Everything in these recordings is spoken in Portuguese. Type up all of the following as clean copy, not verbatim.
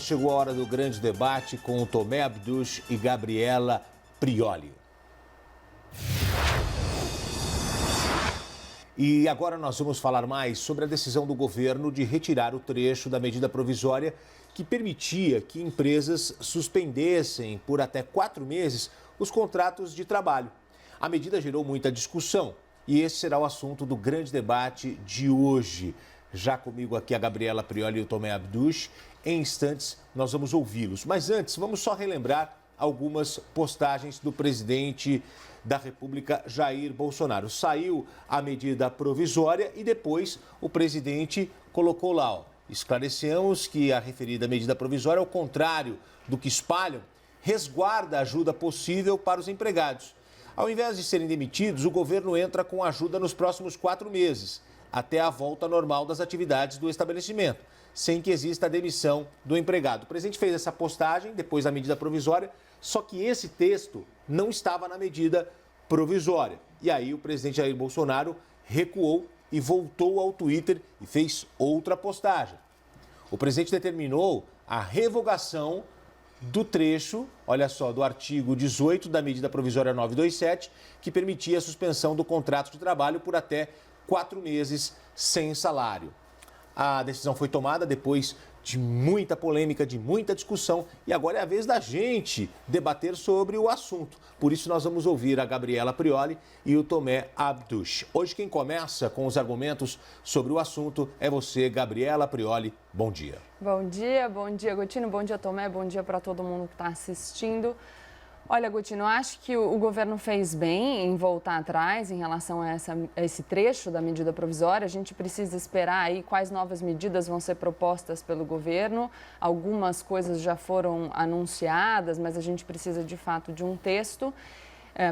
chegou a hora do grande debate com o Tomé Abduch e Gabriela Prioli. E agora nós vamos falar mais sobre a decisão do governo de retirar o trecho da medida provisória que permitia que empresas suspendessem por até 4 meses os contratos de trabalho. A medida gerou muita discussão e esse será o assunto do grande debate de hoje. Já comigo aqui a Gabriela Prioli e o Tomé Abduch. Em instantes nós vamos ouvi-los. Mas antes, vamos só relembrar algumas postagens do presidente da República, Jair Bolsonaro. Saiu a medida provisória e depois o presidente colocou lá, esclarecemos que a referida medida provisória, ao contrário do que espalham, resguarda a ajuda possível para os empregados. Ao invés de serem demitidos, o governo entra com ajuda nos próximos 4 meses, até a volta normal das atividades do estabelecimento, sem que exista a demissão do empregado. O presidente fez essa postagem depois da medida provisória, só que esse texto não estava na medida provisória. E aí o presidente Jair Bolsonaro recuou e voltou ao Twitter e fez outra postagem. O presidente determinou a revogação do trecho, olha só, do artigo 18 da medida provisória 927, que permitia a suspensão do contrato de trabalho por até 4 meses sem salário. A decisão foi tomada depois de muita polêmica, de muita discussão, e agora é a vez da gente debater sobre o assunto. Por isso nós vamos ouvir a Gabriela Prioli e o Tomé Abduch. Hoje quem começa com os argumentos sobre o assunto é você, Gabriela Prioli. Bom dia. Bom dia, Gotino, bom dia, Tomé, bom dia para todo mundo que está assistindo. Olha, Gotino, eu acho que o governo fez bem em voltar atrás em relação a esse trecho da medida provisória. A gente precisa esperar aí quais novas medidas vão ser propostas pelo governo. Algumas coisas já foram anunciadas, mas a gente precisa de fato de um texto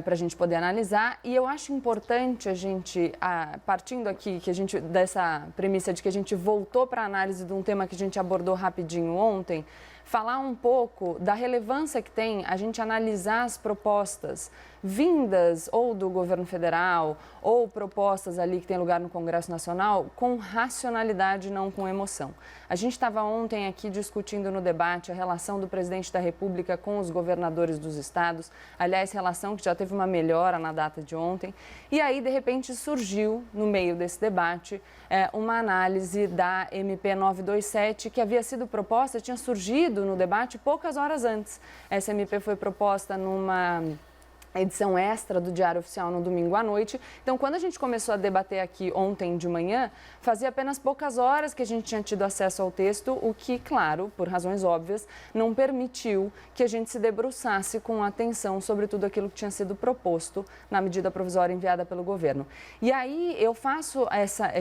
para a gente poder analisar. E eu acho importante a gente, partindo aqui dessa premissa de que a gente voltou para a análise de um tema que a gente abordou rapidinho ontem, falar um pouco da relevância que tem a gente analisar as propostas vindas ou do governo federal ou propostas ali que tem lugar no Congresso Nacional com racionalidade, não com emoção. A gente estava ontem aqui discutindo no debate a relação do presidente da República com os governadores dos estados, aliás, relação que já teve uma melhora na data de ontem, e aí de repente surgiu no meio desse debate uma análise da MP 927 que havia sido proposta, tinha surgido no debate poucas horas antes. Essa MP foi proposta numa edição extra do Diário Oficial no domingo à noite. Então, quando a gente começou a debater aqui ontem de manhã, fazia apenas poucas horas que a gente tinha tido acesso ao texto, o que, claro, por razões óbvias, não permitiu que a gente se debruçasse com atenção sobre tudo aquilo que tinha sido proposto na medida provisória enviada pelo governo. E aí eu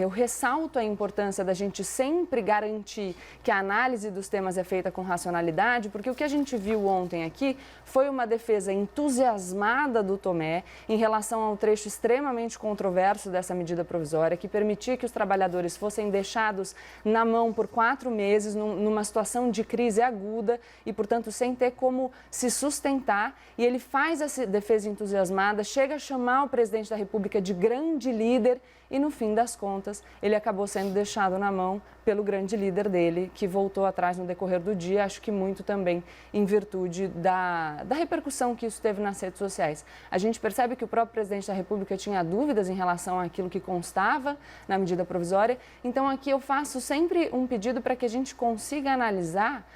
ressalto a importância da gente sempre garantir que a análise dos temas é feita com racionalidade, porque o que a gente viu ontem aqui foi uma defesa entusiasmada do Tomé em relação ao trecho extremamente controverso dessa medida provisória que permitia que os trabalhadores fossem deixados na mão por 4 meses numa situação de crise aguda e, portanto, sem ter como se sustentar. E ele faz essa defesa entusiasmada, chega a chamar o presidente da República de grande líder e, no fim das contas, ele acabou sendo deixado na mão pelo grande líder dele, que voltou atrás no decorrer do dia, acho que muito também em virtude da repercussão que isso teve nas redes sociais. A gente percebe que o próprio presidente da República tinha dúvidas em relação àquilo que constava na medida provisória, então aqui eu faço sempre um pedido para que a gente consiga analisar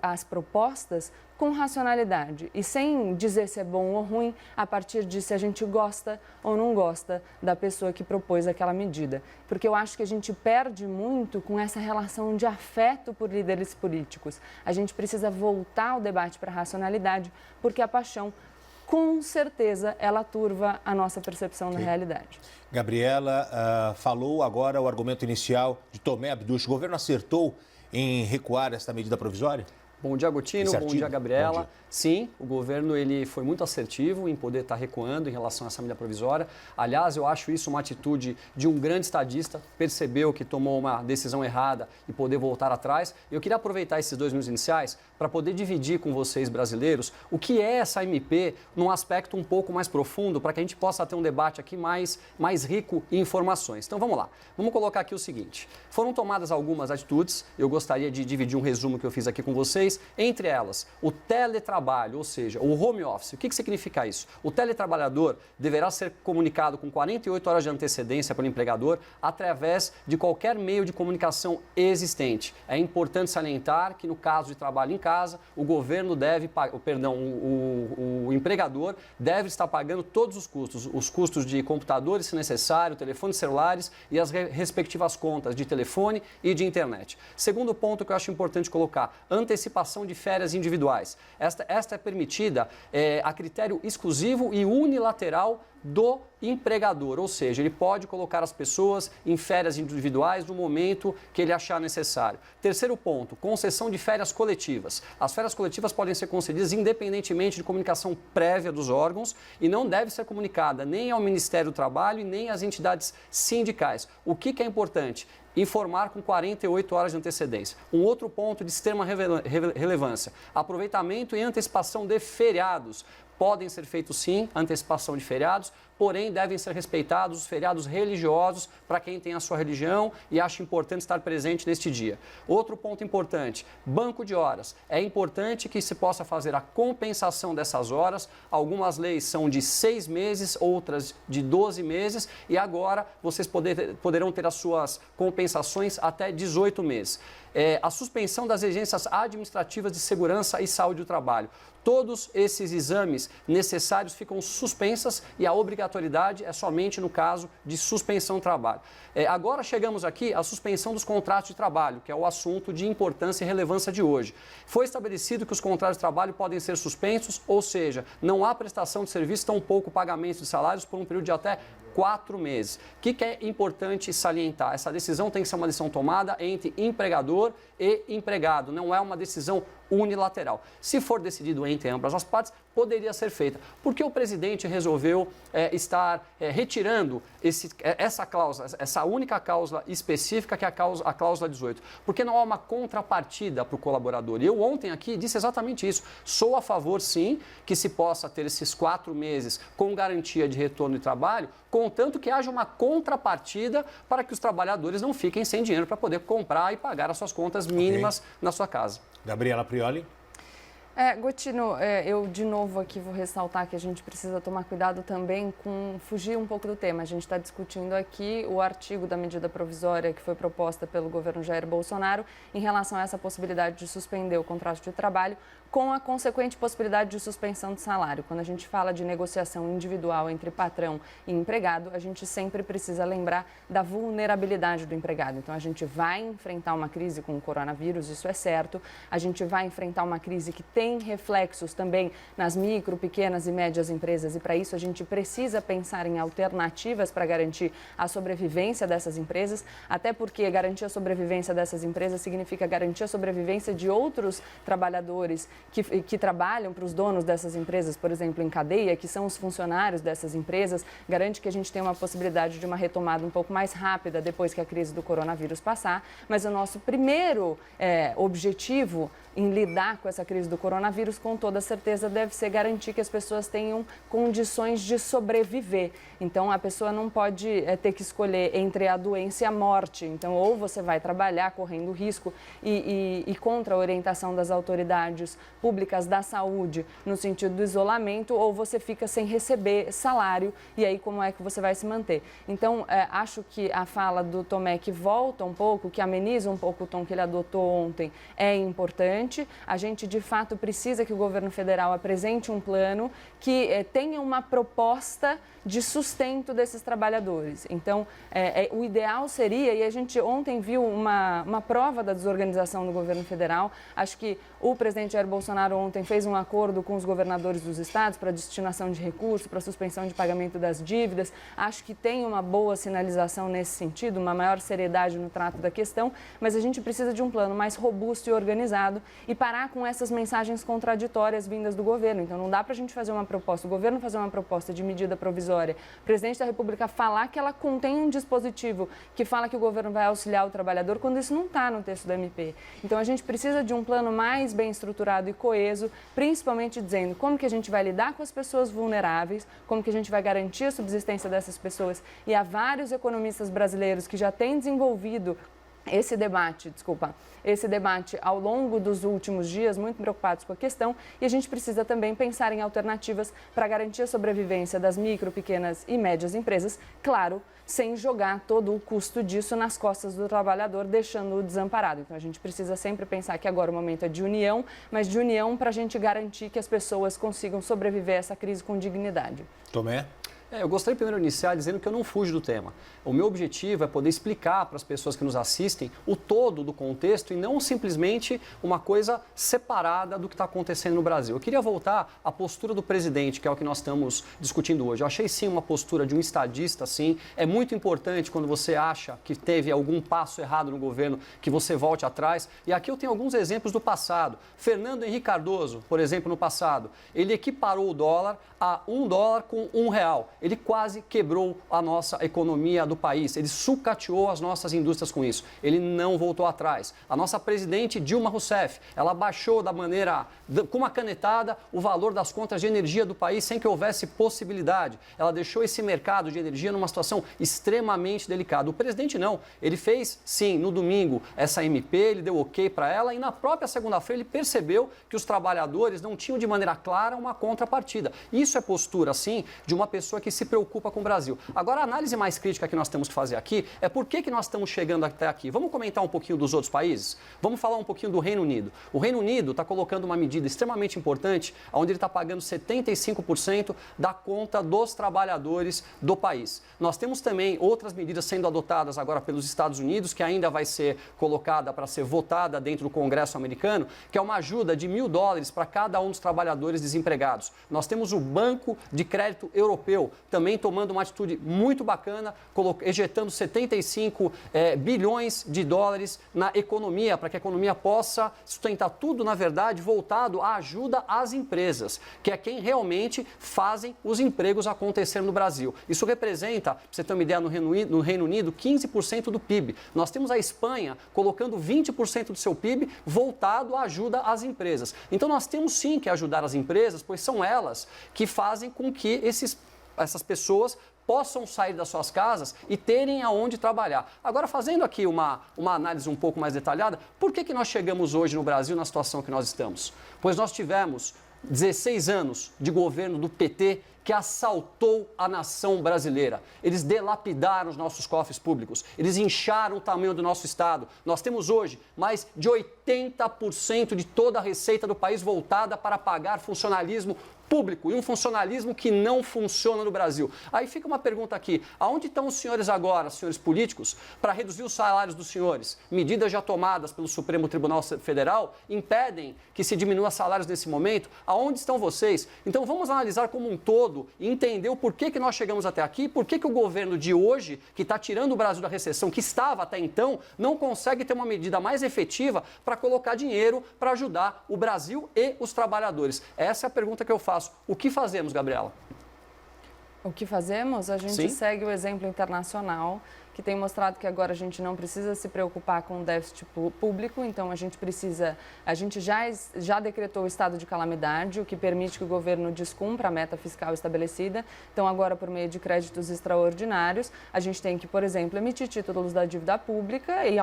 as propostas com racionalidade e sem dizer se é bom ou ruim a partir de se a gente gosta ou não gosta da pessoa que propôs aquela medida. Porque eu acho que a gente perde muito com essa relação de afeto por líderes políticos. A gente precisa voltar o debate para a racionalidade, porque a paixão, com certeza, ela turva a nossa percepção da realidade. Gabriela, falou agora o argumento inicial de Tomé Abduch. O governo acertou em recuar esta medida provisória? Bom dia, Gotino. Bom dia, Gabriela. Bom dia. Sim, o governo ele foi muito assertivo em poder estar recuando em relação a essa medida provisória. Aliás, eu acho isso uma atitude de um grande estadista, percebeu que tomou uma decisão errada e poder voltar atrás. Eu queria aproveitar esses 2 minutos iniciais para poder dividir com vocês, brasileiros, o que é essa MP num aspecto um pouco mais profundo, para que a gente possa ter um debate aqui mais rico em informações. Então, vamos lá. Vamos colocar aqui o seguinte. Foram tomadas algumas atitudes, eu gostaria de dividir um resumo que eu fiz aqui com vocês. possíveis, entre elas o teletrabalho, ou seja, o home office. O que significa isso? O teletrabalhador deverá ser comunicado com 48 horas de antecedência pelo empregador através de qualquer meio de comunicação existente. É importante salientar que no caso de trabalho em casa, o governo deve, o empregador deve estar pagando todos os custos de computadores, se necessário, telefones celulares e as respectivas contas de telefone e de internet. Segundo ponto que eu acho importante colocar, antecipação de férias individuais. Esta é permitida a critério exclusivo e unilateral do empregador, ou seja, ele pode colocar as pessoas em férias individuais no momento que ele achar necessário. Terceiro ponto, concessão de férias coletivas. As férias coletivas podem ser concedidas independentemente de comunicação prévia dos órgãos e não deve ser comunicada nem ao Ministério do Trabalho e nem às entidades sindicais. O que é importante? Informar com 48 horas de antecedência. Um outro ponto de extrema relevância, aproveitamento e antecipação de feriados. Podem ser feitos sim, antecipação de feriados, porém devem ser respeitados os feriados religiosos para quem tem a sua religião e acha importante estar presente neste dia. Outro ponto importante, banco de horas. É importante que se possa fazer a compensação dessas horas. Algumas leis são de 6 meses, outras de 12 meses e agora vocês poderão ter as suas compensações até 18 meses. A suspensão das exigências administrativas de segurança e saúde do trabalho. Todos esses exames necessários ficam suspensas e a obrigatoriedade é somente no caso de suspensão do trabalho. Agora chegamos aqui à suspensão dos contratos de trabalho, que é o assunto de importância e relevância de hoje. Foi estabelecido que os contratos de trabalho podem ser suspensos, ou seja, não há prestação de serviço, tampouco pagamento de salários por um período de até 4 meses. O que é importante salientar? Essa decisão tem que ser uma decisão tomada entre empregador e empregado, não é uma decisão unilateral. Se for decidido entre ambas as partes, poderia ser feita. Por que o presidente resolveu estar retirando essa cláusula, essa única cláusula específica que é a cláusula 18? Porque não há uma contrapartida para o colaborador. E eu ontem aqui disse exatamente isso. Sou a favor, sim, que se possa ter esses 4 meses com garantia de retorno de trabalho, contanto que haja uma contrapartida para que os trabalhadores não fiquem sem dinheiro para poder comprar e pagar as suas contas mínimas na sua casa. Gabriela Prioli. Gotino, eu de novo aqui vou ressaltar que a gente precisa tomar cuidado também com fugir um pouco do tema. A gente está discutindo aqui o artigo da medida provisória que foi proposta pelo governo Jair Bolsonaro em relação a essa possibilidade de suspender o contrato de trabalho com a consequente possibilidade de suspensão de salário. Quando a gente fala de negociação individual entre patrão e empregado, a gente sempre precisa lembrar da vulnerabilidade do empregado. Então, a gente vai enfrentar uma crise com o coronavírus, isso é certo. A gente vai enfrentar uma crise que tem reflexos também nas micro, pequenas e médias empresas e, para isso, a gente precisa pensar em alternativas para garantir a sobrevivência dessas empresas, até porque garantir a sobrevivência dessas empresas significa garantir a sobrevivência de outros trabalhadores que trabalham para os donos dessas empresas, por exemplo, em cadeia, que são os funcionários dessas empresas, garante que a gente tenha uma possibilidade de uma retomada um pouco mais rápida depois que a crise do coronavírus passar. Mas o nosso primeiro objetivo em lidar com essa crise do coronavírus, com toda certeza, deve ser garantir que as pessoas tenham condições de sobreviver. Então, a pessoa não pode ter que escolher entre a doença e a morte. Então, ou você vai trabalhar correndo risco e contra a orientação das autoridades públicas da saúde no sentido do isolamento, ou você fica sem receber salário, e aí como é que você vai se manter? Então, acho que a fala do Tomé, que volta um pouco, que ameniza um pouco o tom que ele adotou ontem, é importante. A gente, de fato, precisa que o governo federal apresente um plano que tenha uma proposta de sustento desses trabalhadores. Então, o ideal seria, e a gente ontem viu uma prova da desorganização do governo federal, acho que o presidente Jair Bolsonaro ontem fez um acordo com os governadores dos estados para destinação de recursos, para suspensão de pagamento das dívidas. Acho que tem uma boa sinalização nesse sentido, uma maior seriedade no trato da questão, mas a gente precisa de um plano mais robusto e organizado e parar com essas mensagens contraditórias vindas do governo. Então, não dá para a gente fazer uma proposta, o governo fazer uma proposta de medida provisória, o presidente da República falar que ela contém um dispositivo que fala que o governo vai auxiliar o trabalhador, quando isso não está no texto do MP. Então, a gente precisa de um plano mais bem estruturado e coeso, principalmente dizendo como que a gente vai lidar com as pessoas vulneráveis, como que a gente vai garantir a subsistência dessas pessoas. E há vários economistas brasileiros que já têm desenvolvido esse debate ao longo dos últimos dias, muito preocupados com a questão, e a gente precisa também pensar em alternativas para garantir a sobrevivência das micro, pequenas e médias empresas, claro, sem jogar todo o custo disso nas costas do trabalhador, deixando-o desamparado. Então, a gente precisa sempre pensar que agora o momento é de união, mas de união para a gente garantir que as pessoas consigam sobreviver a essa crise com dignidade. Tomé? Eu gostaria primeiro de iniciar dizendo que eu não fujo do tema. O meu objetivo é poder explicar para as pessoas que nos assistem o todo do contexto e não simplesmente uma coisa separada do que está acontecendo no Brasil. Eu queria voltar à postura do presidente, que é o que nós estamos discutindo hoje. Eu achei sim uma postura de um estadista, sim. É muito importante quando você acha que teve algum passo errado no governo, que você volte atrás. E aqui eu tenho alguns exemplos do passado. Fernando Henrique Cardoso, por exemplo, no passado, ele equiparou o dólar a $1 com R$1. Ele quase quebrou a nossa economia do país, ele sucateou as nossas indústrias com isso, ele não voltou atrás. A nossa presidente Dilma Rousseff, ela baixou com uma canetada, o valor das contas de energia do país sem que houvesse possibilidade. Ela deixou esse mercado de energia numa situação extremamente delicada. O presidente não, ele fez, sim, no domingo, essa MP, ele deu ok para ela e na própria segunda-feira ele percebeu que os trabalhadores não tinham de maneira clara uma contrapartida. Isso é postura, sim, de uma pessoa que se preocupa com o Brasil. Agora, a análise mais crítica que nós temos que fazer aqui é por que nós estamos chegando até aqui. Vamos comentar um pouquinho dos outros países? Vamos falar um pouquinho do Reino Unido. O Reino Unido está colocando uma medida extremamente importante, onde ele está pagando 75% da conta dos trabalhadores do país. Nós temos também outras medidas sendo adotadas agora pelos Estados Unidos, que ainda vai ser colocada para ser votada dentro do Congresso americano, que é uma ajuda de $1.000 para cada um dos trabalhadores desempregados. Nós temos o Banco de Crédito Europeu, também tomando uma atitude muito bacana, ejetando 75 bilhões de dólares na economia, para que a economia possa sustentar tudo, na verdade, voltado à ajuda às empresas, que é quem realmente fazem os empregos acontecer no Brasil. Isso representa, para você ter uma ideia, no Reino Unido, 15% do PIB. Nós temos a Espanha colocando 20% do seu PIB voltado à ajuda às empresas. Então, nós temos sim que ajudar as empresas, pois são elas que fazem com que essas pessoas possam sair das suas casas e terem aonde trabalhar. Agora, fazendo aqui uma análise um pouco mais detalhada, por que nós chegamos hoje no Brasil na situação que nós estamos? Pois nós tivemos 16 anos de governo do PT que assaltou a nação brasileira. Eles delapidaram os nossos cofres públicos, eles incharam o tamanho do nosso Estado. Nós temos hoje mais de 80% de toda a receita do país voltada para pagar funcionalismo público e um funcionalismo que não funciona no Brasil. Aí fica uma pergunta aqui, aonde estão os senhores agora, senhores políticos, para reduzir os salários dos senhores? Medidas já tomadas pelo Supremo Tribunal Federal impedem que se diminua salários nesse momento? Aonde estão vocês? Então vamos analisar como um todo e entender o porquê que nós chegamos até aqui, por que o governo de hoje, que está tirando o Brasil da recessão, que estava até então, não consegue ter uma medida mais efetiva para colocar dinheiro para ajudar o Brasil e os trabalhadores. Essa é a pergunta que eu faço. O que fazemos, Gabriela? O que fazemos? A gente segue o exemplo internacional, que tem mostrado que agora a gente não precisa se preocupar com o déficit público, então a gente já decretou o estado de calamidade, o que permite que o governo descumpra a meta fiscal estabelecida. Então agora, por meio de créditos extraordinários, a gente tem que, por exemplo, emitir títulos da dívida pública e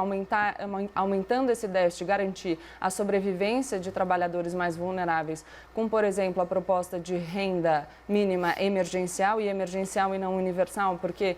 aumentando esse déficit, garantir a sobrevivência de trabalhadores mais vulneráveis, com, por exemplo, a proposta de renda mínima emergencial e não universal, porque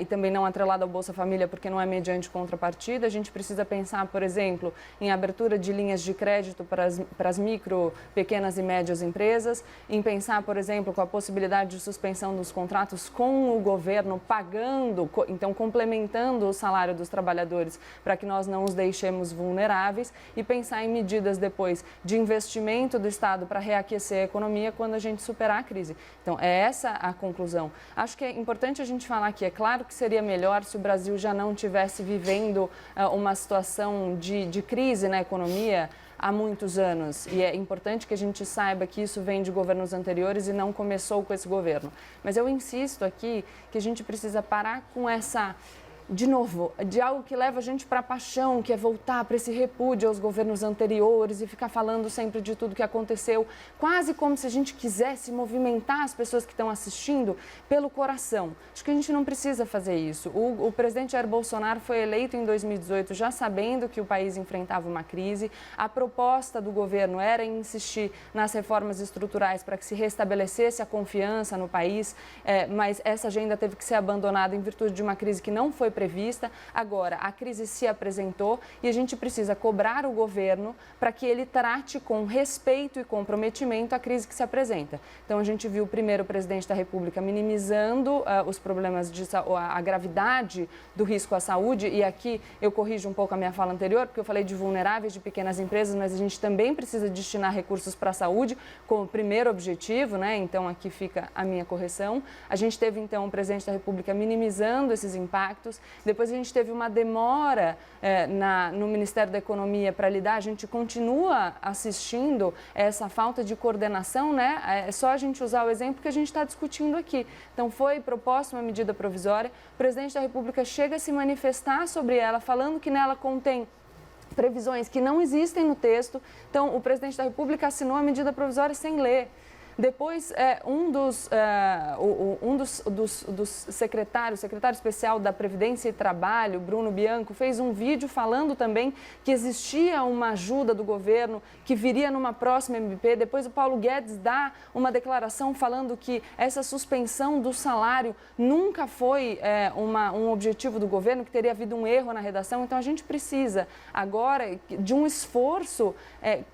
também não atrelada ao Bolsa Família, porque não é mediante contrapartida. A gente precisa pensar, por exemplo, em abertura de linhas de crédito para as micro, pequenas e médias empresas, em pensar, por exemplo, com a possibilidade de suspensão dos contratos com o governo pagando, então complementando o salário dos trabalhadores para que nós não os deixemos vulneráveis, e pensar em medidas depois de investimento do Estado para reaquecer a economia quando a gente superar a crise. Então, é essa a conclusão. Acho que é importante a gente falar que é claro que seria melhor se o Brasil já não estivesse vivendo uma situação de crise na economia há muitos anos. E é importante que a gente saiba que isso vem de governos anteriores e não começou com esse governo. Mas eu insisto aqui que a gente precisa parar com essa de novo, de algo que leva a gente para a paixão, que é voltar para esse repúdio aos governos anteriores e ficar falando sempre de tudo que aconteceu, quase como se a gente quisesse movimentar as pessoas que estão assistindo pelo coração. Acho que a gente não precisa fazer isso. O presidente Jair Bolsonaro foi eleito em 2018 já sabendo que o país enfrentava uma crise. A proposta do governo era insistir nas reformas estruturais para que se restabelecesse a confiança no país, mas essa agenda teve que ser abandonada em virtude de uma crise que não foi prevista. Agora, a crise se apresentou e a gente precisa cobrar o governo para que ele trate com respeito e comprometimento a crise que se apresenta. Então, a gente viu primeiro o presidente da República minimizando os problemas, a gravidade do risco à saúde, e aqui eu corrijo um pouco a minha fala anterior, porque eu falei de vulneráveis, de pequenas empresas, mas a gente também precisa destinar recursos para a saúde como primeiro objetivo, né? Então, aqui fica a minha correção. A gente teve, então, o presidente da República minimizando esses impactos. Depois a gente teve uma demora no Ministério da Economia para lidar. A gente continua assistindo essa falta de coordenação, né? É só a gente usar o exemplo que a gente está discutindo aqui. Então, foi proposta uma medida provisória, o presidente da República chega a se manifestar sobre ela, falando que nela contém previsões que não existem no texto. Então, o presidente da República assinou a medida provisória sem ler. Depois, um dos secretários, o secretário especial da Previdência e Trabalho, Bruno Bianco, fez um vídeo falando também que existia uma ajuda do governo que viria numa próxima MP. Depois, o Paulo Guedes dá uma declaração falando que essa suspensão do salário nunca foi um objetivo do governo, que teria havido um erro na redação. Então, a gente precisa agora de um esforço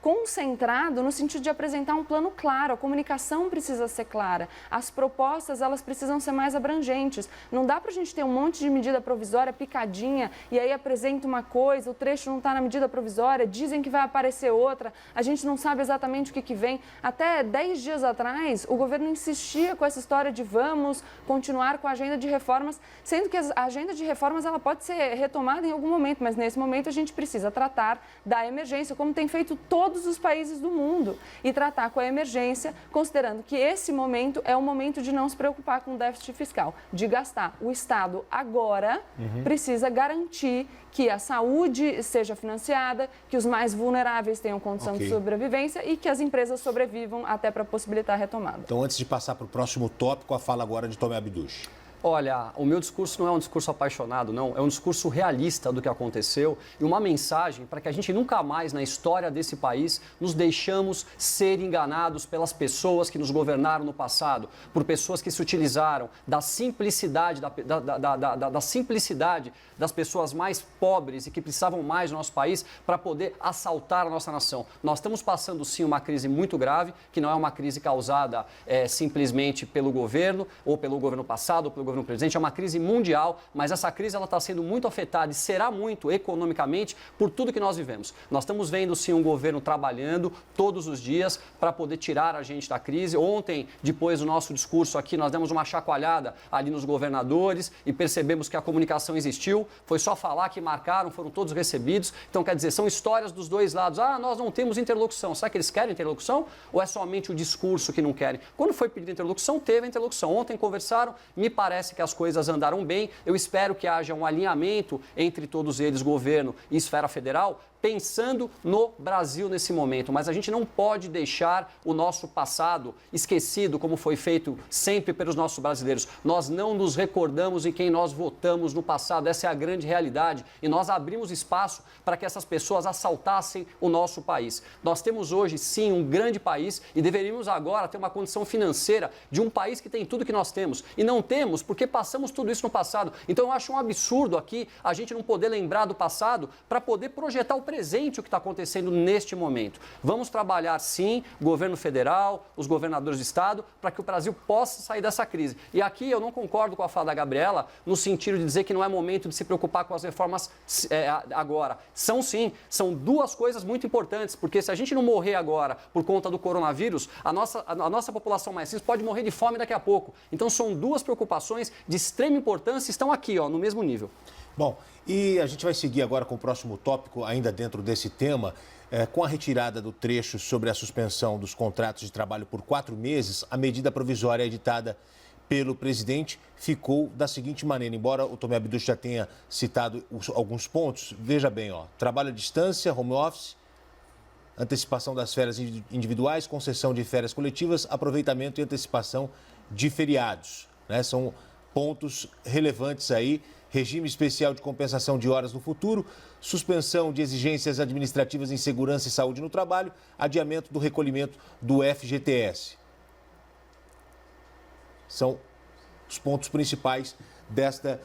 concentrado no sentido de apresentar um plano claro. A comunicação precisa ser clara, as propostas elas precisam ser mais abrangentes. Não dá para a gente ter um monte de medida provisória picadinha e aí apresenta uma coisa, o trecho não está na medida provisória, dizem que vai aparecer outra, a gente não sabe exatamente o que vem. Até 10 dias atrás, o governo insistia com essa história de vamos continuar com a agenda de reformas, sendo que a agenda de reformas ela pode ser retomada em algum momento, mas nesse momento a gente precisa tratar da emergência, como tem feito todos os países do mundo, e tratar com a emergência, considerando que esse momento é o momento de não se preocupar com o déficit fiscal, de gastar. O Estado agora precisa garantir que a saúde seja financiada, que os mais vulneráveis tenham condição de sobrevivência e que as empresas sobrevivam até para possibilitar a retomada. Então, antes de passar para o próximo tópico, a fala agora de Tomé Abduch. Olha, o meu discurso não é um discurso apaixonado, não. É um discurso realista do que aconteceu e uma mensagem para que a gente nunca mais, na história desse país, nos deixamos ser enganados pelas pessoas que nos governaram no passado, por pessoas que se utilizaram da simplicidade, da simplicidade das pessoas mais pobres e que precisavam mais do nosso país para poder assaltar a nossa nação. Nós estamos passando, sim, uma crise muito grave, que não é uma crise causada simplesmente pelo governo, ou pelo governo passado, ou pelo governo presente, é uma crise mundial, mas essa crise está sendo muito afetada e será muito economicamente por tudo que nós vivemos. Nós estamos vendo, sim, um governo trabalhando todos os dias para poder tirar a gente da crise. Ontem, depois do nosso discurso aqui, nós demos uma chacoalhada ali nos governadores e percebemos que a comunicação existiu, foi só falar que marcaram, foram todos recebidos. Então, quer dizer, são histórias dos dois lados. Ah, nós não temos interlocução. Será que eles querem interlocução ou é somente o discurso que não querem? Quando foi pedida interlocução, teve interlocução. Ontem conversaram, me parece que as coisas andaram bem. Eu espero que haja um alinhamento entre todos eles, governo e esfera federal, pensando no Brasil nesse momento. Mas a gente não pode deixar o nosso passado esquecido, como foi feito sempre pelos nossos brasileiros. Nós não nos recordamos em quem nós votamos no passado. Essa é a grande realidade. E nós abrimos espaço para que essas pessoas assaltassem o nosso país. Nós temos hoje, sim, um grande país e deveríamos agora ter uma condição financeira de um país que tem tudo que nós temos. E não temos porque passamos tudo isso no passado. Então eu acho um absurdo aqui a gente não poder lembrar do passado para poder projetar o presente, o que está acontecendo neste momento. Vamos trabalhar, sim, governo federal, os governadores de estado, para que o Brasil possa sair dessa crise. E aqui eu não concordo com a fala da Gabriela, no sentido de dizer que não é momento de se preocupar com as reformas agora. São sim, são duas coisas muito importantes, porque se a gente não morrer agora por conta do coronavírus, a nossa população mais simples pode morrer de fome daqui a pouco. Então são duas preocupações de extrema importância e estão aqui, no mesmo nível. Bom, e a gente vai seguir agora com o próximo tópico, ainda dentro desse tema. Com a retirada do trecho sobre a suspensão dos contratos de trabalho por 4 meses, a medida provisória editada pelo presidente ficou da seguinte maneira, embora o Tomé Abduch já tenha citado alguns pontos, veja bem, trabalho à distância, home office, antecipação das férias individuais, concessão de férias coletivas, aproveitamento e antecipação de feriados, né? São pontos relevantes aí, regime especial de compensação de horas no futuro, suspensão de exigências administrativas em segurança e saúde no trabalho, adiamento do recolhimento do FGTS. São os pontos principais desta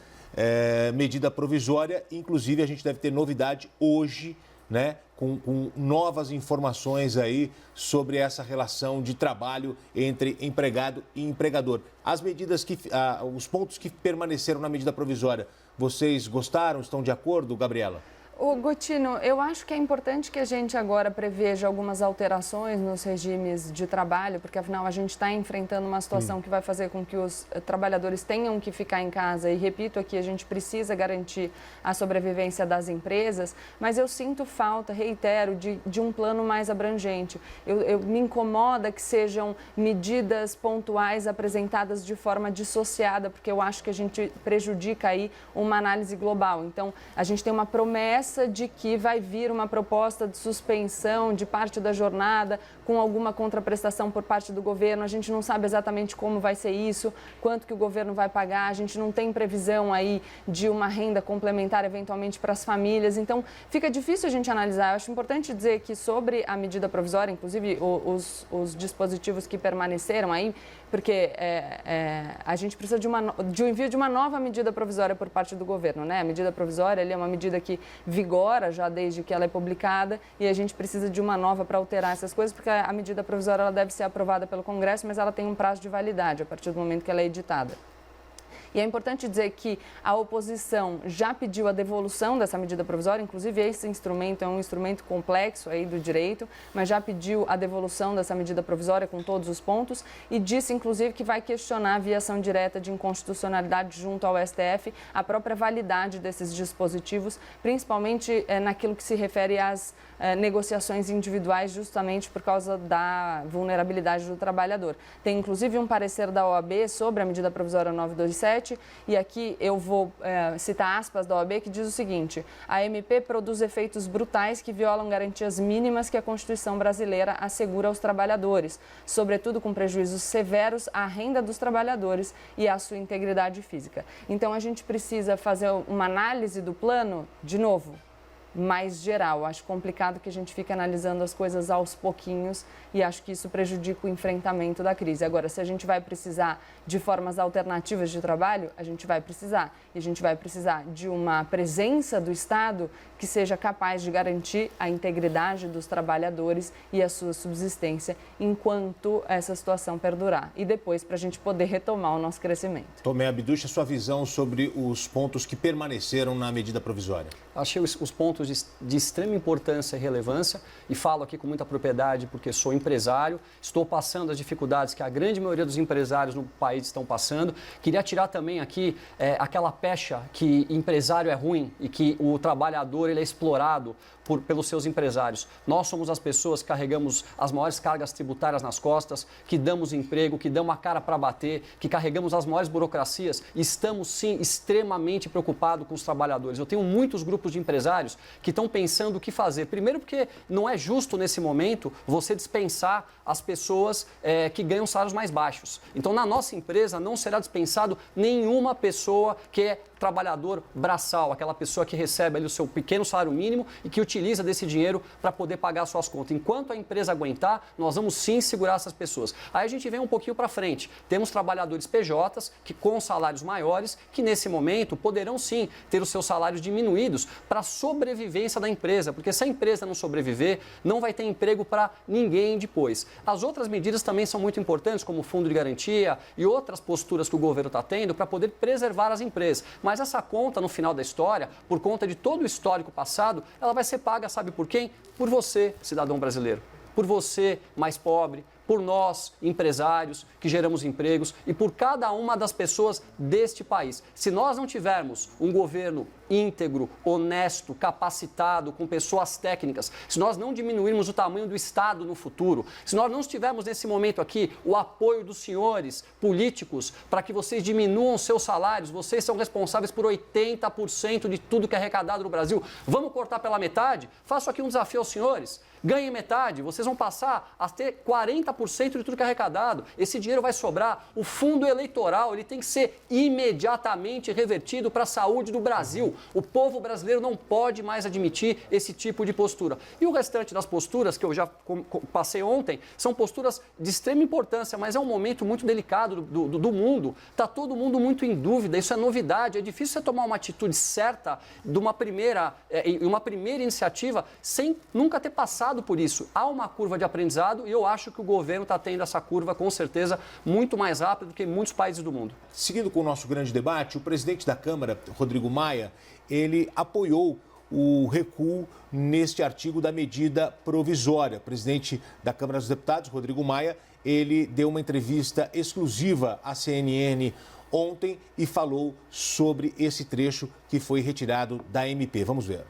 medida provisória. Inclusive, a gente deve ter novidade hoje, né, com novas informações aí sobre essa relação de trabalho entre empregado e empregador. As medidas os pontos que permaneceram na medida provisória, vocês gostaram? Estão de acordo, Gabriela? Ô, Gotino, eu acho que é importante que a gente agora preveja algumas alterações nos regimes de trabalho, porque afinal a gente está enfrentando uma situação que vai fazer com que os trabalhadores tenham que ficar em casa. E repito aqui, a gente precisa garantir a sobrevivência das empresas, mas eu sinto falta, reitero, de um plano mais abrangente. Me incomoda que sejam medidas pontuais apresentadas de forma dissociada, porque eu acho que a gente prejudica aí uma análise global. Então, a gente tem uma promessa de que vai vir uma proposta de suspensão de parte da jornada com alguma contraprestação por parte do governo. A gente não sabe exatamente como vai ser isso, quanto que o governo vai pagar, a gente não tem previsão aí de uma renda complementar eventualmente para as famílias. Então, fica difícil a gente analisar. Eu acho importante dizer que sobre a medida provisória, inclusive os dispositivos que permaneceram aí, porque a gente precisa de um envio de uma nova medida provisória por parte do governo, né? A medida provisória é uma medida que vigora já desde que ela é publicada e a gente precisa de uma nova para alterar essas coisas, porque a medida provisória ela deve ser aprovada pelo Congresso, mas ela tem um prazo de validade a partir do momento que ela é editada. E é importante dizer que a oposição já pediu a devolução dessa medida provisória, inclusive esse instrumento é um instrumento complexo aí do direito, mas já pediu a devolução dessa medida provisória com todos os pontos e disse, inclusive, que vai questionar via ação direta de inconstitucionalidade junto ao STF a própria validade desses dispositivos, principalmente naquilo que se refere às negociações individuais, justamente por causa da vulnerabilidade do trabalhador. Tem, inclusive, um parecer da OAB sobre a medida provisória 927, e aqui eu vou citar aspas da OAB que diz o seguinte: a MP produz efeitos brutais que violam garantias mínimas que a Constituição brasileira assegura aos trabalhadores, sobretudo com prejuízos severos à renda dos trabalhadores e à sua integridade física. Então, a gente precisa fazer uma análise do plano, de novo, mais geral. Acho complicado que a gente fique analisando as coisas aos pouquinhos e acho que isso prejudica o enfrentamento da crise. Agora, se a gente vai precisar de formas alternativas de trabalho, a gente vai precisar. E a gente vai precisar de uma presença do Estado que seja capaz de garantir a integridade dos trabalhadores e a sua subsistência enquanto essa situação perdurar. E depois, para a gente poder retomar o nosso crescimento. Tomé Abduch, a sua visão sobre os pontos que permaneceram na medida provisória? Achei os pontos de extrema importância e relevância e falo aqui com muita propriedade porque sou empresário, estou passando as dificuldades que a grande maioria dos empresários no país estão passando. Queria tirar também aqui aquela pecha que empresário é ruim e que o trabalhador ele é explorado pelos seus empresários. Nós somos as pessoas que carregamos as maiores cargas tributárias nas costas, que damos emprego, que damos a cara para bater, que carregamos as maiores burocracias e estamos, sim, extremamente preocupados com os trabalhadores. Eu tenho muitos grupos de empresários que estão pensando o que fazer. Primeiro porque não é justo, nesse momento, você dispensar as pessoas que ganham salários mais baixos. Então, na nossa empresa, não será dispensado nenhuma pessoa que é trabalhador braçal, aquela pessoa que recebe ali o seu pequeno salário mínimo e que utiliza desse dinheiro para poder pagar suas contas. Enquanto a empresa aguentar, nós vamos sim segurar essas pessoas. Aí a gente vem um pouquinho para frente. Temos trabalhadores PJs que com salários maiores, que nesse momento poderão sim ter os seus salários diminuídos para a sobrevivência da empresa, porque se a empresa não sobreviver, não vai ter emprego para ninguém depois. As outras medidas também são muito importantes, como o fundo de garantia e outras posturas que o governo está tendo para poder preservar as empresas. Mas essa conta, no final da história, por conta de todo o histórico passado, ela vai ser paga, sabe por quem? Por você, cidadão brasileiro. Por você, mais pobre, por nós, empresários, que geramos empregos e por cada uma das pessoas deste país. Se nós não tivermos um governo íntegro, honesto, capacitado, com pessoas técnicas, se nós não diminuirmos o tamanho do Estado no futuro, se nós não tivermos nesse momento aqui o apoio dos senhores políticos para que vocês diminuam seus salários, vocês são responsáveis por 80% de tudo que é arrecadado no Brasil, vamos cortar pela metade? Faço aqui um desafio aos senhores. Ganhem metade, vocês vão passar a ter 40% de tudo que é arrecadado. Esse dinheiro vai sobrar. O fundo eleitoral ele tem que ser imediatamente revertido para a saúde do Brasil. O povo brasileiro não pode mais admitir esse tipo de postura. E o restante das posturas, que eu já passei ontem, são posturas de extrema importância, mas é um momento muito delicado do mundo. Está todo mundo muito em dúvida, isso é novidade. É difícil você tomar uma atitude certa de uma primeira iniciativa sem nunca ter passado por isso. Há uma curva de aprendizado e eu acho que o governo está tendo essa curva, com certeza, muito mais rápido do que muitos países do mundo. Seguindo com o nosso grande debate, o presidente da Câmara, Rodrigo Maia, ele apoiou o recuo neste artigo da medida provisória. O presidente da Câmara dos Deputados, Rodrigo Maia, ele deu uma entrevista exclusiva à CNN ontem e falou sobre esse trecho que foi retirado da MP. Vamos ver.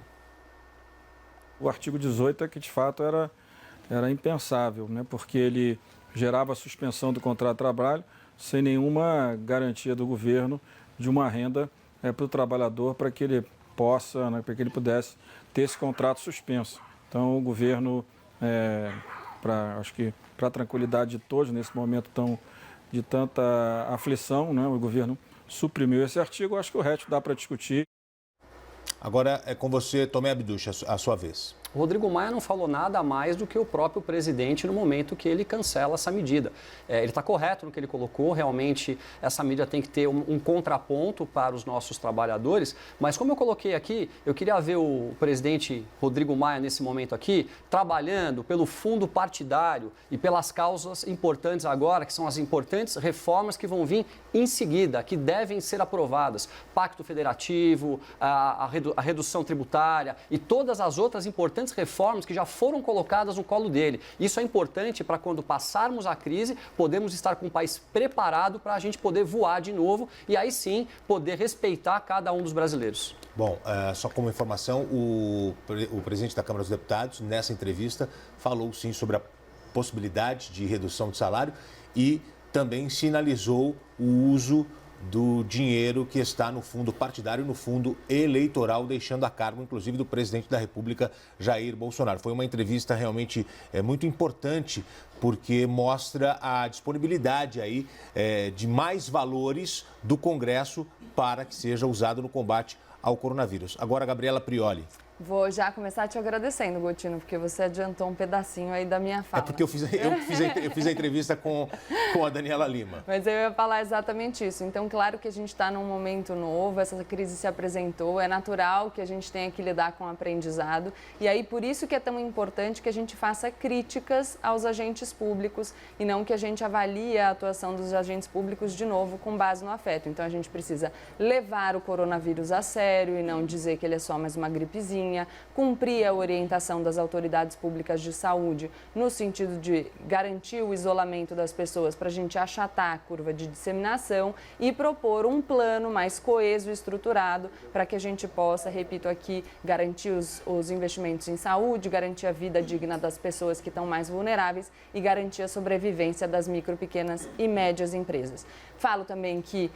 O artigo 18 é que, de fato, era impensável, né? Porque ele gerava a suspensão do contrato de trabalho sem nenhuma garantia do governo de uma renda para o trabalhador para que ele possa, né, para que ele pudesse ter esse contrato suspenso. Então, o governo, acho que para a tranquilidade de todos, nesse momento de tanta aflição, né, o governo suprimiu esse artigo. Acho que o resto dá para discutir. Agora é com você, Tomé Abduch, a sua vez. O Rodrigo Maia não falou nada mais do que o próprio presidente no momento que ele cancela essa medida. Ele está correto no que ele colocou, realmente essa medida tem que ter um contraponto para os nossos trabalhadores, mas como eu coloquei aqui, eu queria ver o presidente Rodrigo Maia nesse momento aqui, trabalhando pelo fundo partidário e pelas causas importantes agora, que são as importantes reformas que vão vir em seguida, que devem ser aprovadas. Pacto Federativo, a redução tributária e todas as outras importantes reformas que já foram colocadas no colo dele. Isso é importante para quando passarmos a crise, podemos estar com o país preparado para a gente poder voar de novo e aí sim poder respeitar cada um dos brasileiros. Bom, só como informação, o presidente da Câmara dos Deputados, nessa entrevista, falou sim sobre a possibilidade de redução de salário e também sinalizou o uso do dinheiro que está no fundo partidário e no fundo eleitoral, deixando a cargo, inclusive, do presidente da República, Jair Bolsonaro. Foi uma entrevista realmente muito importante, porque mostra a disponibilidade aí de mais valores do Congresso para que seja usado no combate ao coronavírus. Agora, Gabriela Prioli. Vou já começar te agradecendo, Gotino, porque você adiantou um pedacinho aí da minha fala. É porque eu fiz a entrevista com a Daniela Lima. Mas eu ia falar exatamente isso. Então, claro que a gente está num momento novo, essa crise se apresentou, é natural que a gente tenha que lidar com o aprendizado. E aí, por isso que é tão importante que a gente faça críticas aos agentes públicos e não que a gente avalie a atuação dos agentes públicos de novo com base no afeto. Então, a gente precisa levar o coronavírus a sério e não dizer que ele é só mais uma gripezinha, cumprir a orientação das autoridades públicas de saúde no sentido de garantir o isolamento das pessoas para a gente achatar a curva de disseminação e propor um plano mais coeso e estruturado para que a gente possa, repito aqui, garantir os investimentos em saúde, garantir a vida digna das pessoas que estão mais vulneráveis e garantir a sobrevivência das micro, pequenas e médias empresas. Falo também que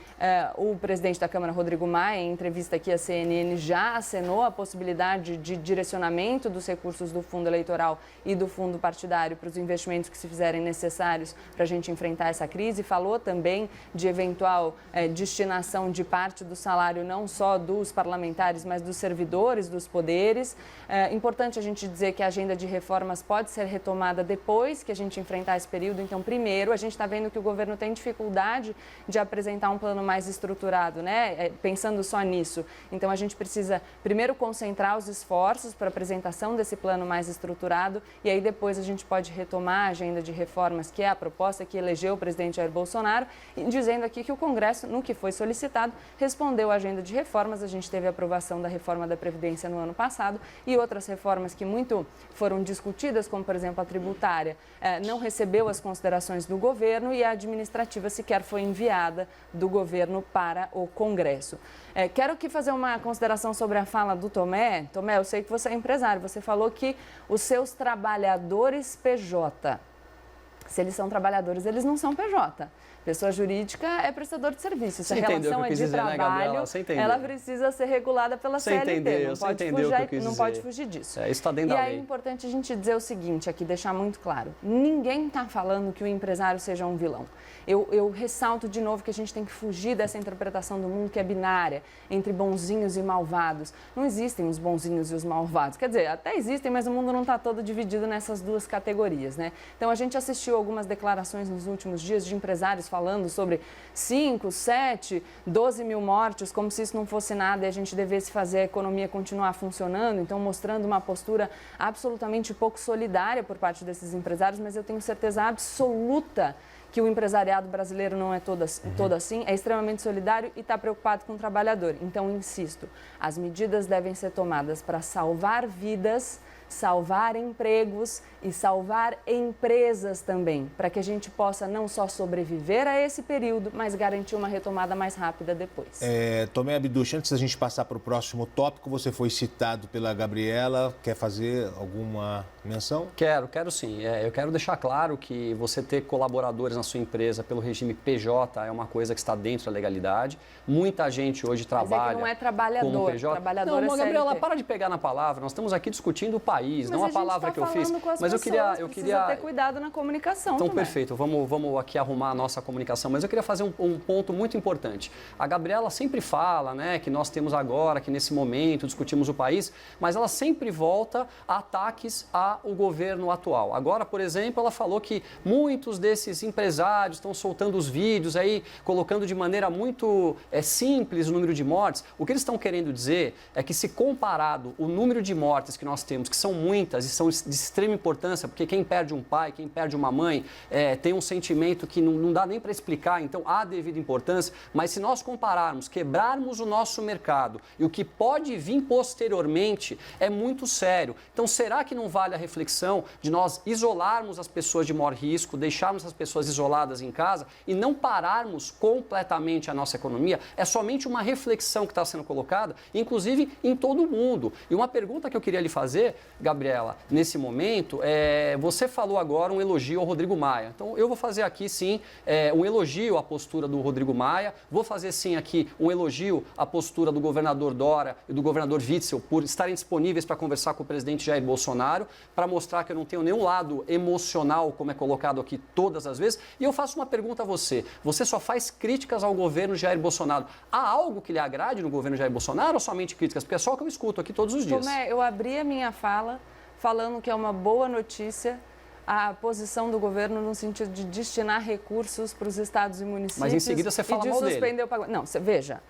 o presidente da Câmara, Rodrigo Maia, em entrevista aqui à CNN, já acenou a possibilidade de direcionamento dos recursos do fundo eleitoral e do fundo partidário para os investimentos que se fizerem necessários para a gente enfrentar essa crise. Falou também de eventual destinação de parte do salário não só dos parlamentares, mas dos servidores dos poderes. É importante a gente dizer que a agenda de reformas pode ser retomada depois que a gente enfrentar esse período. Então, primeiro, a gente está vendo que o governo tem dificuldade de apresentar um plano mais estruturado, né? Pensando só nisso. Então, a gente precisa primeiro concentrar os esforços para a apresentação desse plano mais estruturado e aí depois a gente pode retomar a agenda de reformas, que é a proposta que elegeu o presidente Jair Bolsonaro, e dizendo aqui que o Congresso, no que foi solicitado, respondeu à agenda de reformas. A gente teve a aprovação da reforma da Previdência no ano passado e outras reformas que muito foram discutidas, como, por exemplo, a tributária, não recebeu as considerações do governo e a administrativa sequer foi enviada do governo para o Congresso. Quero aqui fazer uma consideração sobre a fala do Tomé. Tomé, eu sei que você é empresário, você falou que os seus trabalhadores PJ, se eles são trabalhadores, eles não são PJ. Pessoa jurídica é prestador de serviço. Se a relação é de trabalho, ela precisa ser regulada pela CLT. Não pode fugir disso. Isso está dentro da lei. E é importante a gente dizer o seguinte aqui, deixar muito claro. Ninguém está falando que o empresário seja um vilão. Eu ressalto de novo que a gente tem que fugir dessa interpretação do mundo que é binária, entre bonzinhos e malvados. Não existem os bonzinhos e os malvados. Quer dizer, até existem, mas o mundo não está todo dividido nessas duas categorias, né? Então, a gente assistiu algumas declarações nos últimos dias de empresários falando sobre 5, 7, 12 mil mortes, como se isso não fosse nada e a gente devesse fazer a economia continuar funcionando. Então, mostrando uma postura absolutamente pouco solidária por parte desses empresários, mas eu tenho certeza absoluta que o empresariado brasileiro não é todo assim, é extremamente solidário e está preocupado com o trabalhador. Então, insisto, as medidas devem ser tomadas para salvar vidas, salvar empregos e salvar empresas também, para que a gente possa não só sobreviver a esse período, mas garantir uma retomada mais rápida depois. Tomé Abduch, antes da gente passar para o próximo tópico, você foi citado pela Gabriela, quer fazer alguma menção? Quero sim. Eu quero deixar claro que você ter colaboradores na sua empresa pelo regime PJ é uma coisa que está dentro da legalidade. Muita gente hoje trabalha. Mas é que não é trabalhador, como PJ. Trabalhador não, é Gabriela, CLT. para de pegar na palavra. Nós estamos aqui discutindo o país, não a palavra que eu fiz. Mas eu queria ter cuidado na comunicação. Então, também. perfeito. Vamos aqui arrumar a nossa comunicação. Mas eu queria fazer um ponto muito importante. A Gabriela sempre fala, né, que nós temos agora, que nesse momento discutimos o país, mas ela sempre volta a ataques ao governo atual. Agora, por exemplo, ela falou que muitos desses empresários estão soltando os vídeos aí, colocando de maneira muito simples o número de mortes. O que eles estão querendo dizer é que, se comparado o número de mortes que nós temos, que são muitas e são de extrema importância, porque quem perde um pai, quem perde uma mãe, tem um sentimento que não dá nem para explicar, então há devida importância, mas se nós compararmos, quebrarmos o nosso mercado e o que pode vir posteriormente, é muito sério. Então, será que não vale a reflexão de nós isolarmos as pessoas de maior risco, deixarmos as pessoas isoladas em casa e não pararmos completamente a nossa economia? É somente uma reflexão que está sendo colocada, inclusive em todo o mundo. E uma pergunta que eu queria lhe fazer, Gabriela, nesse momento, você falou agora um elogio ao Rodrigo Maia. Então, eu vou fazer aqui, sim, um elogio à postura do Rodrigo Maia, vou fazer, sim, aqui um elogio à postura do governador Dória e do governador Witzel por estarem disponíveis para conversar com o presidente Jair Bolsonaro, para mostrar que eu não tenho nenhum lado emocional, como é colocado aqui todas as vezes. E eu faço uma pergunta a você. Você só faz críticas ao governo Jair Bolsonaro. Há algo que lhe agrade no governo Jair Bolsonaro ou somente críticas? Porque é só o que eu escuto aqui todos os dias. Tomé, eu abri a minha fala falando que é uma boa notícia a posição do governo no sentido de destinar recursos para os estados e municípios. Mas em seguida você fala mal dele. O pagamento. Não, veja,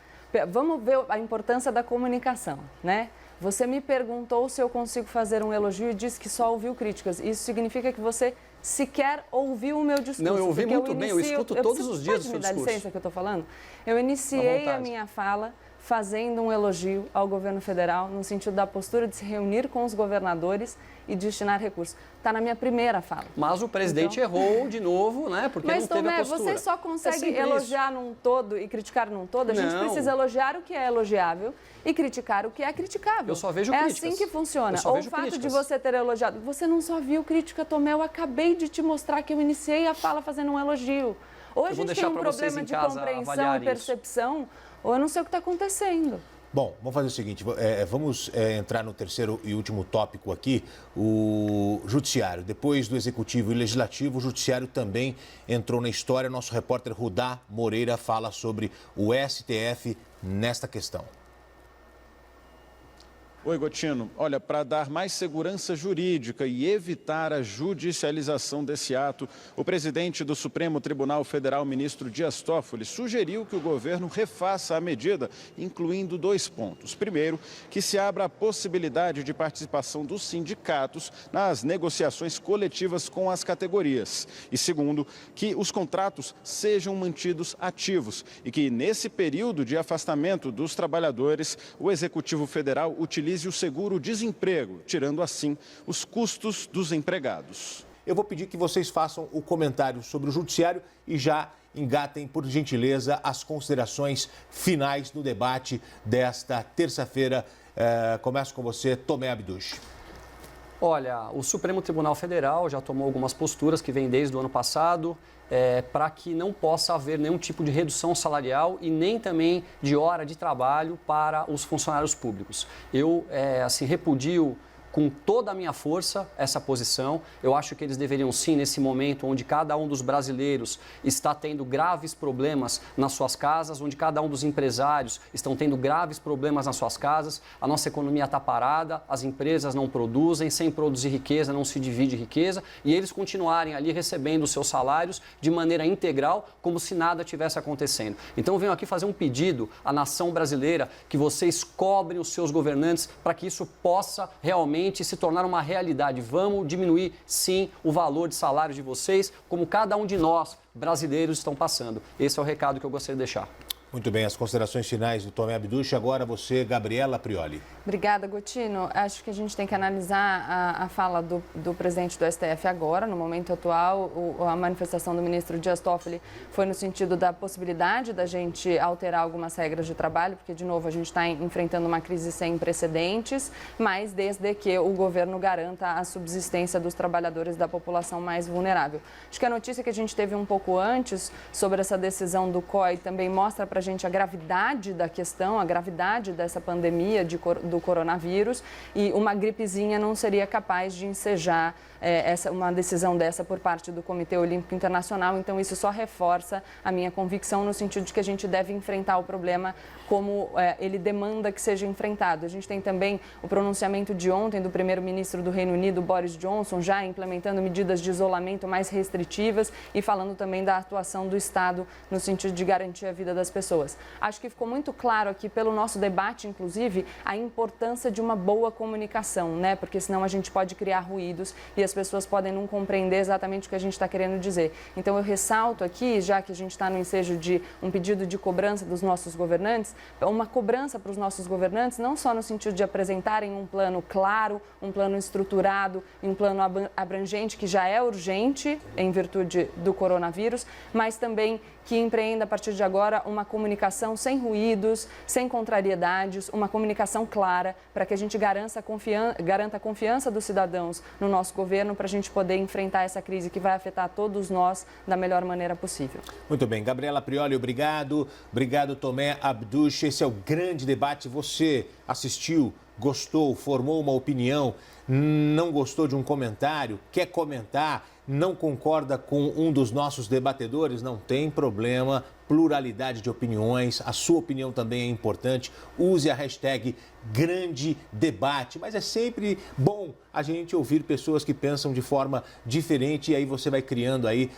vamos ver a importância da comunicação, né? Você me perguntou se eu consigo fazer um elogio e disse que só ouviu críticas. Isso significa que você sequer ouviu o meu discurso. Não, eu ouvi muito bem, eu escuto todos os dias o seu discurso. Pode me dar licença que eu estou falando? Eu iniciei a minha fala fazendo um elogio ao governo federal no sentido da postura de se reunir com os governadores e destinar recursos. Está na minha primeira fala. Mas o presidente errou de novo, né? Porque não teve a postura. Você só consegue elogiar num todo e criticar num todo. A gente precisa elogiar o que é elogiável e criticar o que é criticável. Eu só vejo críticas. É assim que funciona. O fato de você ter elogiado... Você não só viu crítica, Tomé. Eu acabei de te mostrar que eu iniciei a fala fazendo um elogio. Ou a gente tem um problema de compreensão e percepção, ou eu não sei o que está acontecendo. Bom, vamos fazer o seguinte, vamos entrar no terceiro e último tópico aqui, o judiciário. Depois do executivo e legislativo, o judiciário também entrou na história. Nosso repórter Rudá Moreira fala sobre o STF nesta questão. Oi, Gotino. Olha, para dar mais segurança jurídica e evitar a judicialização desse ato, o presidente do Supremo Tribunal Federal, ministro Dias Toffoli, sugeriu que o governo refaça a medida, incluindo 2 pontos. Primeiro, que se abra a possibilidade de participação dos sindicatos nas negociações coletivas com as categorias. E segundo, que os contratos sejam mantidos ativos e que, nesse período de afastamento dos trabalhadores, o Executivo Federal utilize o seguro-desemprego, tirando assim os custos dos empregados. Eu vou pedir que vocês façam o comentário sobre o judiciário e já engatem, por gentileza, as considerações finais no debate desta terça-feira. Começo com você, Tomé Abduch. Olha, o Supremo Tribunal Federal já tomou algumas posturas que vêm desde o ano passado, para que não possa haver nenhum tipo de redução salarial e nem também de hora de trabalho para os funcionários públicos. Eu, repudio com toda a minha força essa posição. Eu acho que eles deveriam sim, nesse momento onde cada um dos brasileiros está tendo graves problemas nas suas casas, onde cada um dos empresários estão tendo graves problemas nas suas casas, a nossa economia está parada, as empresas não produzem, sem produzir riqueza não se divide riqueza, e eles continuarem ali recebendo os seus salários de maneira integral, como se nada tivesse acontecendo. Então eu venho aqui fazer um pedido à nação brasileira que vocês cobrem os seus governantes para que isso possa realmente se tornar uma realidade. Vamos diminuir, sim, o valor de salário de vocês, como cada um de nós, brasileiros, estão passando. Esse é o recado que eu gostaria de deixar. Muito bem, as considerações finais do Tomé Abduch. Agora você, Gabriela Prioli. Obrigada, Gotino. Acho que a gente tem que analisar a fala do presidente do STF agora, no momento atual. A manifestação do ministro Dias Toffoli foi no sentido da possibilidade da gente alterar algumas regras de trabalho, porque, de novo, a gente está enfrentando uma crise sem precedentes, mas desde que o governo garanta a subsistência dos trabalhadores da população mais vulnerável. Acho que a notícia que a gente teve um pouco antes sobre essa decisão do COI também mostra para a gente a gravidade da questão, a gravidade dessa pandemia do coronavírus, e uma gripezinha não seria capaz de ensejar uma decisão dessa por parte do Comitê Olímpico Internacional. Então isso só reforça a minha convicção no sentido de que a gente deve enfrentar o problema como ele demanda que seja enfrentado. A gente tem também o pronunciamento de ontem do primeiro-ministro do Reino Unido, Boris Johnson, já implementando medidas de isolamento mais restritivas e falando também da atuação do Estado no sentido de garantir a vida das pessoas. Acho que ficou muito claro aqui pelo nosso debate, inclusive, a importância de uma boa comunicação, né? Porque senão a gente pode criar ruídos e as pessoas podem não compreender exatamente o que a gente está querendo dizer. Então eu ressalto aqui, já que a gente está no ensejo de um pedido de cobrança dos nossos governantes, uma cobrança para os nossos governantes, não só no sentido de apresentarem um plano claro, um plano estruturado e um plano abrangente, que já é urgente em virtude do coronavírus, mas também que empreenda a partir de agora uma comunicação sem ruídos, sem contrariedades, uma comunicação clara para que a gente garanta a confiança dos cidadãos no nosso governo, para a gente poder enfrentar essa crise que vai afetar todos nós da melhor maneira possível. Muito bem, Gabriela Prioli, obrigado. Obrigado, Tomé Abduch. Esse é o grande debate. Você assistiu, gostou, formou uma opinião, não gostou de um comentário, quer comentar, não concorda com um dos nossos debatedores? Não tem problema, pluralidade de opiniões, a sua opinião também é importante. Use a hashtag Grande Debate, mas é sempre bom a gente ouvir pessoas que pensam de forma diferente e aí você vai criando aí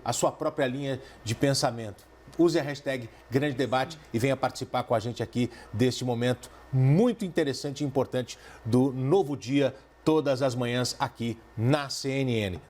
a sua própria linha de pensamento. Use a hashtag Grande Debate e venha participar com a gente aqui deste momento muito interessante e importante do Novo Dia, todas as manhãs aqui na CNN.